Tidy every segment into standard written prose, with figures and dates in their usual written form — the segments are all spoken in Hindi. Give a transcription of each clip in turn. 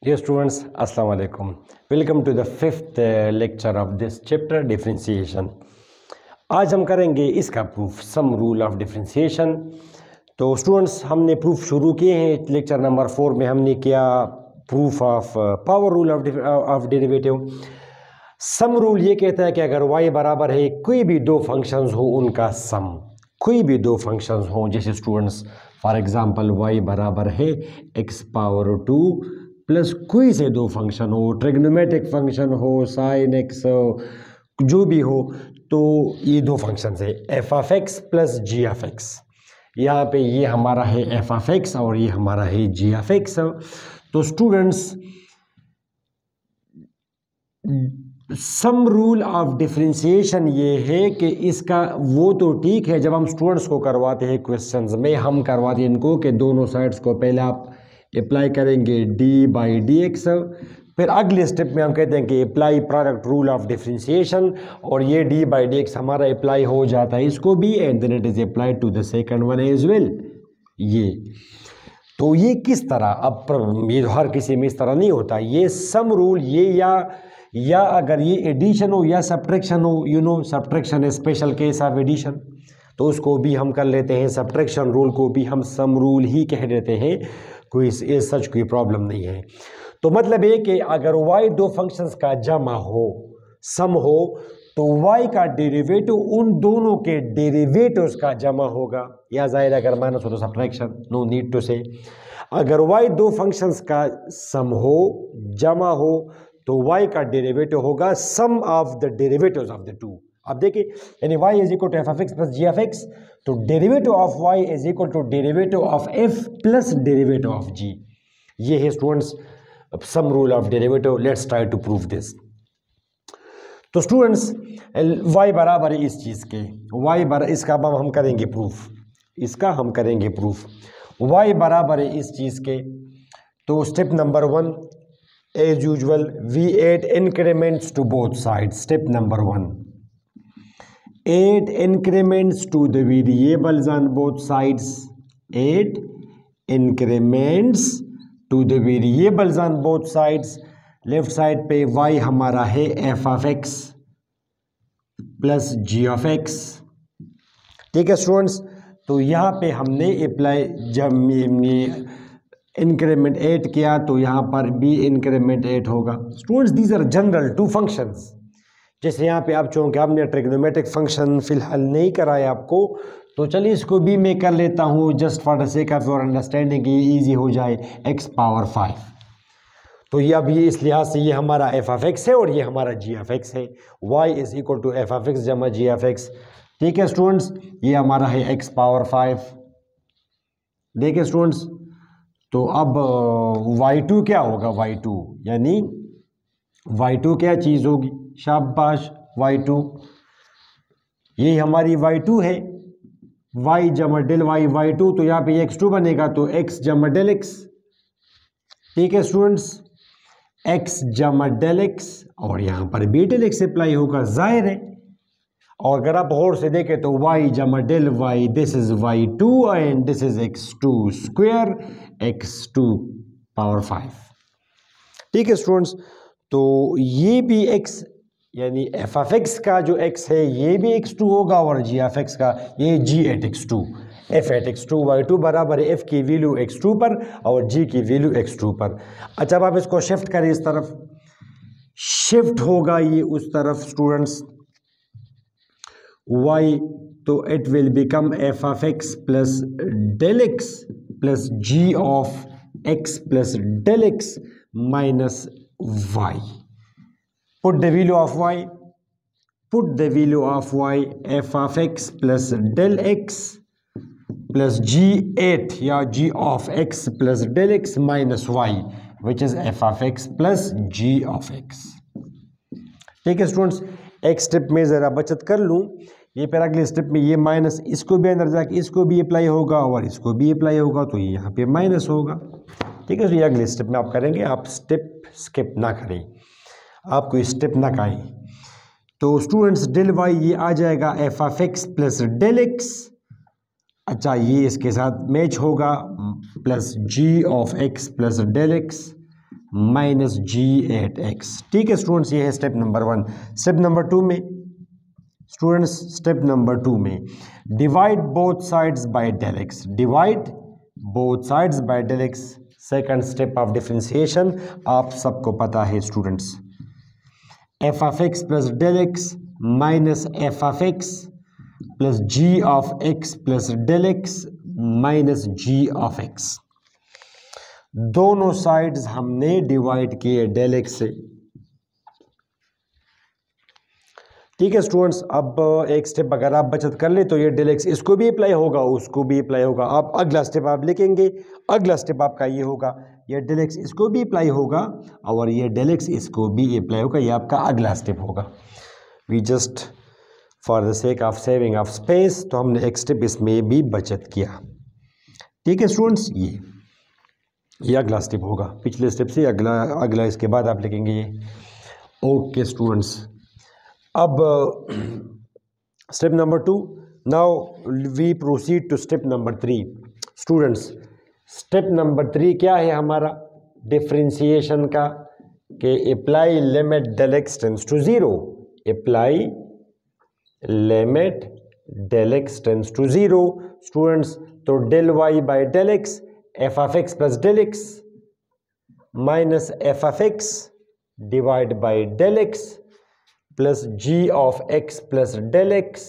Dear students, Assalamu alaikum. Welcome to the fifth lecture of this chapter, differentiation. आज हम करेंगे इसका proof, some rule of differentiation. तो स्टूडेंट्स, हमने प्रूफ शुरू किए हैं। लेक्चर नंबर 4 में हमने किया proof of power rule of derivative. Sum rule ये कहता है कि अगर y बराबर है कोई भी दो फंक्शंस हो उनका सम, कोई भी दो फंक्शंस हो, जैसे स्टूडेंट्स फॉर एग्जांपल y बराबर है x पावर 2 प्लस कोई से दो फंक्शन हो, ट्रिग्नोमेट्रिक फंक्शन हो, साइन x जो भी हो, तो ये दो फंक्शन है f of x plus g of x. यहाँ पे ये हमारा है एफ ऑफ एक्स और ये हमारा है जी ऑफ एक्स। तो students, sum rule of differentiation ये है कि इसका वो तो ठीक है, जब हम स्टूडेंट्स को करवाते हैं क्वेश्चंस में, हम करवाते हैं इनको कि दोनों साइड्स को पहले आप अप्लाई करेंगे डी बाई डी एक्स, फिर अगले स्टेप में हम कहते हैं कि apply product rule of differentiation, और ये डी बाई डी एक्स हमारा अप्लाई हो जाता है इसको भी, and then it is applied to the second one as well. ये तो ये किस तरह, अब ये हर किसी में इस तरह नहीं होता। ये सम रूल ये या अगर ये एडिशन हो या सब्ट्रैक्शन हो, यू नो सब्ट्रैक्शन है स्पेशल केस ऑफ एडिशन, तो उसको भी हम कर लेते हैं, सब्ट्रैक्शन रूल को भी हम सम रूल ही कह देते हैं, कोई सच कोई प्रॉब्लम नहीं है। तो मतलब ये कि अगर y दो फंक्शंस का जमा हो, सम हो, तो y का डेरिवेटिव उन दोनों के डेरिवेटिव्स का जमा होगा, या जाहिर अगर माइनस हो तो सब्ट्रैक्शन, नो नीड टू से। अगर y दो फंक्शंस का सम हो, जमा हो, तो y का डेरिवेटिव होगा sum of the derivatives of the two. अब देखिए, यानी y is equal to f of x plus g of x, तो derivative of y is equal to derivative of f plus derivative of g। ये है students sum rule of derivative. Let's try to prove this. तो स्टूडेंट्स, y बराबर है इस चीज़ के, इसका अब हम करेंगे प्रूफ, इसका हम करेंगे प्रूफ। y बराबर है इस चीज़ के, तो step number 1 as usual we add increments to both sides. Step number 1, add increments to the variables on both sides. Add increments to the variables on both sides. Left side पे y हमारा है f of x plus g of x। ठीक है स्टूडेंट्स, तो यहाँ पे हमने अप्लाई, जब इंक्रीमेंट ऐड किया तो यहाँ पर भी इंक्रीमेंट ऐड होगा। Students, these are general two functions. जैसे यहाँ पे आप चूँकि हमने ट्रिग्नोमेट्रिक फंक्शन फिलहाल नहीं कराया आपको, तो चलिए इसको भी मैं कर लेता हूँ just for the sake of your understanding, ये ईजी हो जाए, x पावर 5। तो ये अभी इस लिहाज से ये हमारा f ऑफ x है और ये हमारा g ऑफ x है। y is equal to f of x जमा g ऑफ x। ठीक है स्टूडेंट्स, ये हमारा है x पावर 5। देखिए स्टूडेंट्स, तो अब y2 क्या होगा, y2 यानी y2 क्या चीज़ होगी, शाबाश y2, ये हमारी y2 है, y जमा डेल y y2, तो यहाँ पे x2 बनेगा, तो x जमा डेल x। ठीक है स्टूडेंट्स, x जमा डेल x, और यहाँ पर भी डेल x अप्लाई होगा, जाहिर है। और अगर आप और से देखें तो y जमा del y, this is y2 and this is x2 square, x2 power 5। ठीक है स्टूडेंट्स, तो ये भी x यानी f ऑफ x का जो x है ये भी x2 होगा, और g ऑफ x का ये g eight x2, f eight x2, y2 बराबर है f की वैल्यू x2 पर और g की वैल्यू x2 पर। अच्छा, अब आप इसको शिफ्ट करें, इस तरफ शिफ्ट होगा ये उस तरफ स्टूडेंट्स, y, तो it will become f of x plus del x plus g of x plus del x minus y। Put the value of y, put the value of y, f of x plus del x plus g8 या g of x plus del x minus y, which is f of x plus g of x। ठीक है स्टूडेंट्स, एक स्टेप में ज़रा बचत कर लूँ, ये फिर अगले स्टेप में ये माइनस इसको भी अंदर जाके इसको भी अप्लाई होगा और इसको भी अप्लाई होगा, तो ये यहाँ पे माइनस होगा। ठीक है, तो ये अगले स्टेप में आप करेंगे, आप स्टेप स्किप ना करें, आपको स्टेप ना खाएं। तो स्टूडेंट्स, डेल वाई ये आ जाएगा f of x plus del x. अच्छा, ये इसके साथ मैच होगा, plus g of x plus del x minus g at x. ठीक है स्टूडेंट्स, ये है स्टेप नंबर 1। स्टेप नंबर 2 में स्टूडेंट्स, स्टेप नंबर 2 में divide both sides by del x, divide both sides by del x. Second step of differentiation आप सबको पता है students, f of x plus del x minus f of x plus g of x plus del x minus g of x. दोनों साइड्स हमने डिवाइड किए डेल एक्स से। ठीक है स्टूडेंट्स, अब एक स्टेप अगर आप बचत कर ले तो ये डेल एक्स इसको भी अप्लाई होगा, उसको भी अप्लाई होगा। आप अगला स्टेप आप लिखेंगे, अगला स्टेप आपका ये होगा, ये डेल एक्स इसको भी अप्लाई होगा और ये डेल एक्स इसको भी अप्लाई होगा। ये आपका अगला स्टेप होगा। We just for the sake of saving of space तो हमने एक स्टेप इसमें भी बचत किया। ठीक है स्टूडेंट्स, ये अगला स्टेप होगा, पिछले स्टेप से अगला इसके बाद आप लिखेंगे ये। ओके स्टूडेंट्स, अब step number 2, now we proceed to step number 3। Students, step number 3 क्या है हमारा डिफरेंशिएशन का, कि apply limit del x tends to 0, apply limit del x tends to 0। Students, तो del y by del x, f of x plus del x minus f of x divide by del x plus g of x plus del x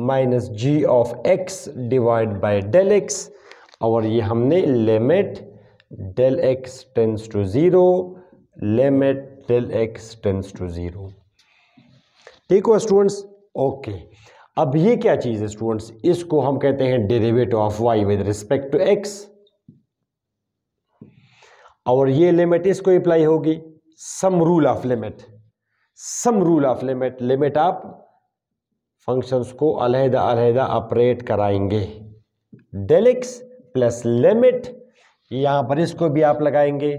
minus g of x divide by del x. और ये हमने limit del x tends to 0, limit del x tends to 0। ठीक हो स्टूडेंट्स? ओके, अब ये क्या चीज़ है स्टूडेंट्स, इसको हम कहते हैं derivative of y with respect to x. और ये लिमिट इसको अप्लाई होगी, sum rule of limit, sum rule of limit, limit आप फंक्शंस को अलहदा अलहदा ऑपरेट कराएंगे। डेल एक्स प्लस लिमिट, यहां पर इसको भी आप लगाएंगे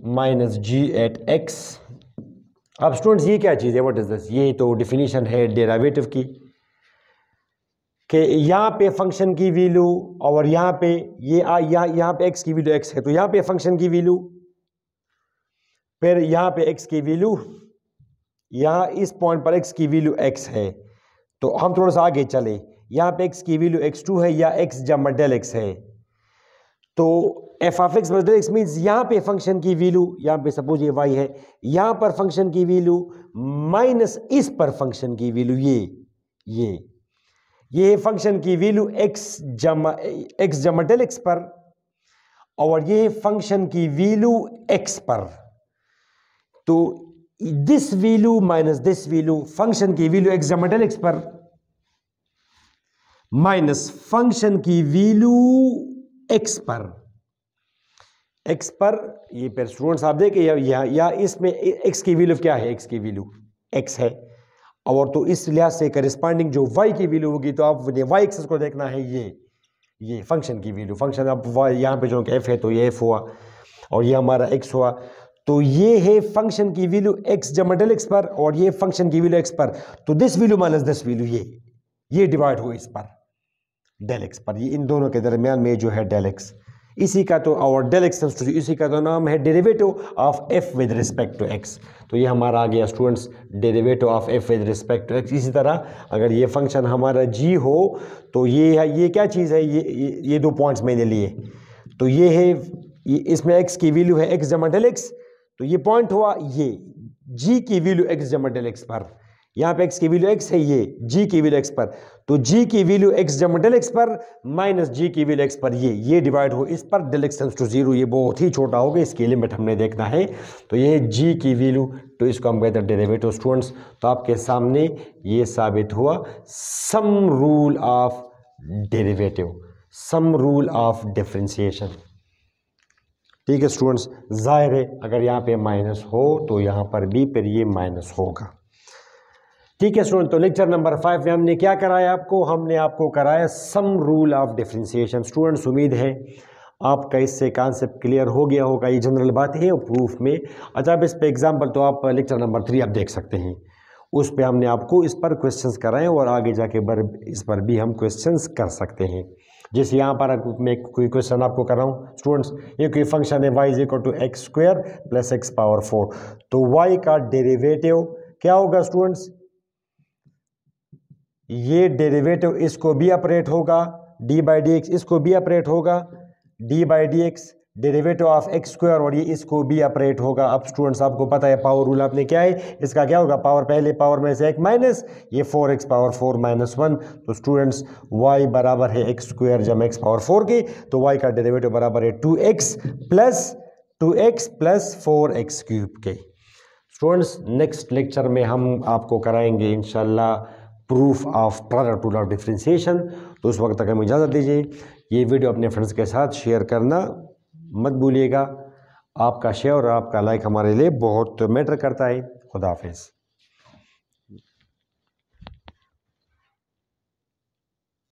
माइनस जी एट एक्स। अब स्टूडेंट्स ये क्या चीज़ है, व्हाट इज दिस? ये तो डिफिनीशन है डेरिवेटिव की, कि यहाँ पे फंक्शन की वैल्यू और यहाँ पे यहाँ पे x की वैल्यू x है, तो यहाँ पे फंक्शन की वैल्यू, फिर यहाँ पे x की वैल्यू, यहाँ इस पॉइंट पर x की वैल्यू x है। तो हम थोड़ा सा आगे चले, यहाँ पे x की वैल्यू x2 है या x जमा डेल x है, तो f of x plus del x means यहाँ पे फंक्शन की वैल्यू, यहाँ पे सपोज ये y है, यहाँ पर फंक्शन की वैल्यू माइनस इस पर फंक्शन की वैल्यू, ये फंक्शन की वैल्यू x जमा डेल x पर, और ये फंक्शन की वैल्यू x पर। तो this value minus this value, function की वैल्यू x जमा डेल x पर माइनस फंक्शन की वैल्यू x पर, x पर। ये फिर स्टूडेंट्स आप देखें या इसमें x की वैल्यू क्या है, x की वैल्यू x है, और तो इस लिहाज से करिस्पॉन्डिंग जो y की वैल्यू होगी, तो आप y एक्सिस को देखना है, ये फंक्शन की वैल्यू, फंक्शन अब यहाँ पे जो f है तो ये f हुआ और ये हमारा x हुआ, तो ये है फंक्शन की वैल्यू x जमा डेल x पर और ये फंक्शन की वैल्यू x पर। तो this value minus this value, ये डिवाइड हो इस पर डेल x पर, ये इन दोनों के दरमियान में जो है डेल x, इसी का तो और डेल एक्स टेंस टू, इसी का तो नाम है derivative of f with respect to x। तो ये हमारा आ गया students derivative of f with respect to x। इसी तरह अगर ये फंक्शन हमारा g हो तो ये क्या चीज़ है, ये 2 पॉइंट्स मैंने लिए, तो ये है, इसमें x की वैल्यू है x जमा डेल x, तो ये पॉइंट हुआ ये g की वैल्यू x जमा डेल x पर, यहाँ पे x की वैल्यू x है, ये g की वैल्यू x पर, तो g की वैल्यू x जमा डेल x पर माइनस g की वैल्यू x पर, ये डिवाइड हो इस पर डेल x टेंस टू 0। ये बहुत ही छोटा होगा, इसकी लिमिट हमने देखना है, तो ये g की वैल्यू, तो इसको हम कहते हैं डेरिवेटिव स्टूडेंट्स। तो आपके सामने ये साबित हुआ सम rule of derivative, some rule of differentiation. ठीक है स्टूडेंट्स, जाहिर है अगर यहाँ पे माइनस हो तो यहाँ पर भी फिर ये माइनस होगा। ठीक है स्टूडेंट, तो लेक्चर नंबर 5 में हमने क्या कराया आपको, हमने आपको कराया सम रूल ऑफ डिफरेंशिएशन। स्टूडेंट्स उम्मीद है आपका इससे कॉन्सेप्ट क्लियर हो गया होगा, ये जनरल बात है और प्रूफ में। अच्छा, अब इस पे एग्जांपल तो आप लेक्चर नंबर 3 आप देख सकते हैं, उस पे हमने आपको इस पर क्वेश्चंस कराए और आगे जाके इस पर भी हम क्वेश्चंस कर सकते हैं। जैसे यहाँ पर मैं कोई क्वेश्चन आपको कर रहा हूँ स्टूडेंट्स, ये कोई फंक्शन है y is equal to x square plus x power 4, तो y का डेरिवेटिव क्या होगा स्टूडेंट्स, ये डेरिवेटिव इसको भी ऑपरेट होगा डी बाई डी एक्स, इसको भी ऑपरेट होगा D by d x derivative of x square, और ये इसको भी ऑपरेट होगा। अब स्टूडेंट्स आपको पता है पावर रूल आपने क्या है, इसका क्या होगा, पावर पहले पावर में से एक माइनस, ये 4x पावर 4 माइनस 1, तो स्टूडेंट्स y बराबर है एक्स स्क्वायर जब एक्स पावर 4 की, तो y का डेरिवेटिव बराबर है 2x प्लस 4x क्यूब के। स्टूडेंट्स नेक्स्ट लेक्चर में हम आपको कराएंगे इंशाल्लाह proof of product rule of differentiation. तो उस वक्त तक हमें इजाज़त दीजिए। ये वीडियो अपने फ्रेंड्स के साथ शेयर करना मत भूलिएगा। आपका शेयर और आपका लाइक हमारे लिए बहुत मैटर करता है। खुदा हाफिज़।